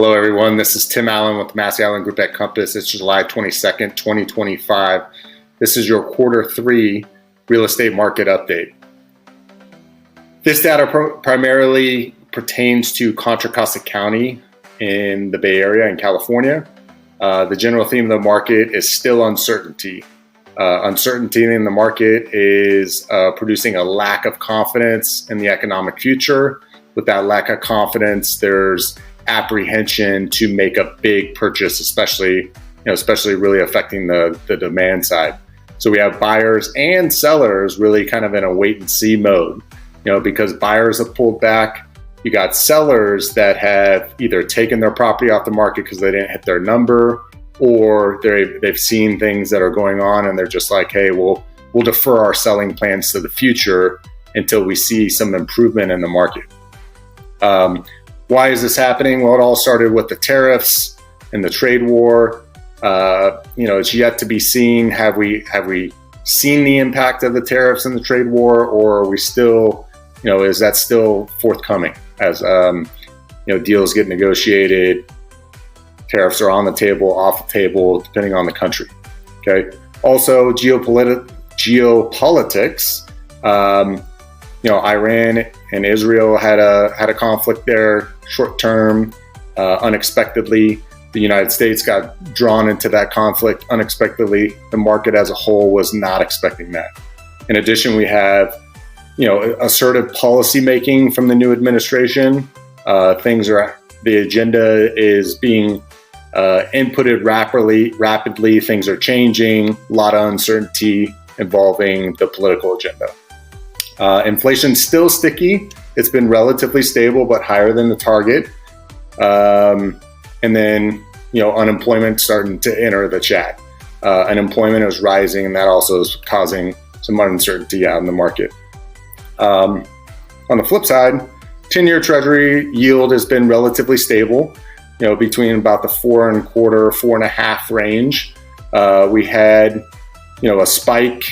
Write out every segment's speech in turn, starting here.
Hello, everyone. This is Tim Allen with the Massey Island Group at Compass. It's July 22nd, 2025. This is your quarter three real estate market update. This data primarily pertains to Contra Costa County in the Bay Area in California. The general theme of the market is still uncertainty. Uncertainty in the market is producing a lack of confidence in the economic future. With that lack of confidence, there's apprehension to make a big purchase, especially really affecting the demand side. So we have buyers and sellers really kind of in a wait and see mode, because buyers have pulled back. You got sellers that have either taken their property off the market because they didn't hit their number, or they've seen things that are going on and they're just like, hey, we'll defer our selling plans to the future until we see some improvement in the market. Why is this happening? Well, it all started with the tariffs and the trade war. It's yet to be seen. Have we seen the impact of the tariffs and the trade war, or are we still, is that still forthcoming as deals get negotiated? Tariffs are on the table, off the table, depending on the country. Okay. Also, geopolitics. Iran and Israel had a conflict there, short term. Unexpectedly, the United States got drawn into that conflict unexpectedly. The market as a whole was not expecting that. In addition, we have, assertive policy making from the new administration. The agenda is being inputted rapidly. Things are changing. A lot of uncertainty involving the political agenda. Inflation's still sticky. It's been relatively stable, but higher than the target. And then, unemployment starting to enter the chat. Unemployment is rising, and that also is causing some uncertainty out in the market. On the flip side, 10-year Treasury yield has been relatively stable, between about the 4.25, 4.5 range. We had, a spike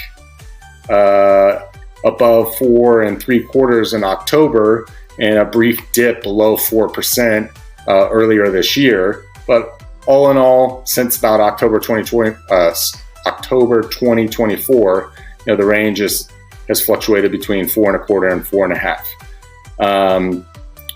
above 4.75 in October, and a brief dip below 4% earlier this year. But all in all, since about October 2024, the range has fluctuated between 4.25 and 4.5.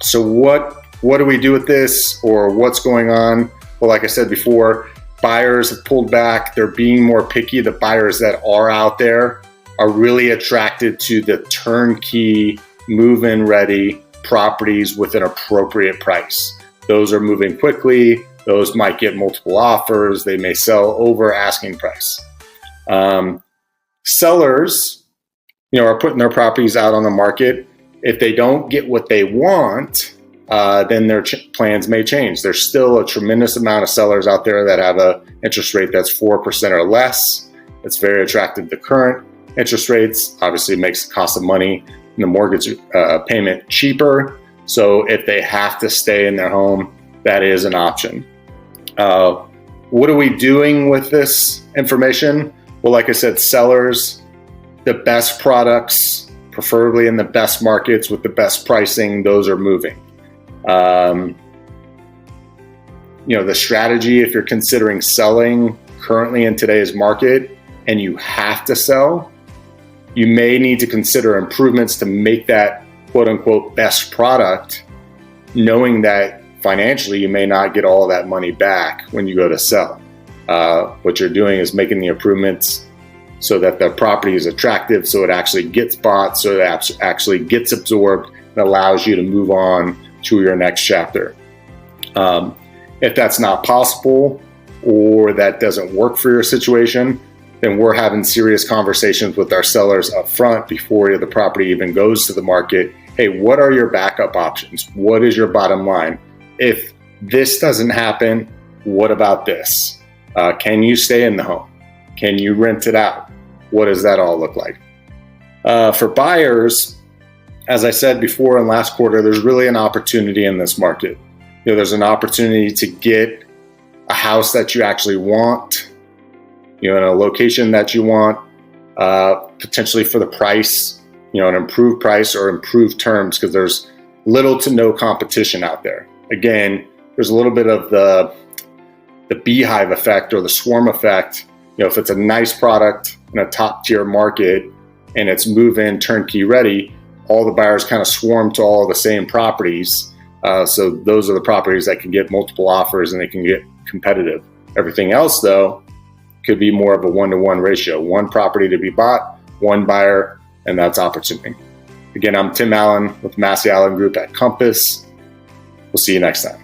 So what do we do with this, or what's going on? Well, like I said before, buyers have pulled back. They're being more picky. The buyers that are out there are really attracted to the turnkey, move-in ready properties with an appropriate price. Those are moving quickly. Those might get multiple offers. They may sell over asking price. Sellers, are putting their properties out on the market. If they don't get what they want, then their plans may change. There's still a tremendous amount of sellers out there that have an interest rate that's 4% or less. It's very attractive to current interest rates. Obviously makes the cost of money and the mortgage payment cheaper. So if they have to stay in their home, that is an option. What are we doing with this information? Well, like I said, sellers, the best products, preferably in the best markets with the best pricing, those are moving. The strategy, if you're considering selling currently in today's market and you have to sell, you may need to consider improvements to make that quote unquote best product, knowing that financially you may not get all of that money back when you go to sell. What you're doing is making the improvements so that the property is attractive, so it actually gets bought, so it actually gets absorbed and allows you to move on to your next chapter. If that's not possible, or that doesn't work for your situation, then we're having serious conversations with our sellers up front before the property even goes to the market. Hey, what are your backup options? What is your bottom line? If this doesn't happen, what about this? Can you stay in the home? Can you rent it out? What does that all look like? For buyers, as I said before in last quarter, there's really an opportunity in this market. There's an opportunity to get a house that you actually want, in a location that you want, potentially for the price, an improved price or improved terms, because there's little to no competition out there. Again, there's a little bit of the beehive effect or the swarm effect. If it's a nice product in a top tier market and it's move-in turnkey ready, all the buyers kind of swarm to all the same properties. So those are the properties that can get multiple offers and they can get competitive. Everything else, though, could be more of a 1-to-1 ratio. One property to be bought, one buyer, and that's opportunity. Again, I'm Tim Allen with Massey Allen Group at Compass. We'll see you next time.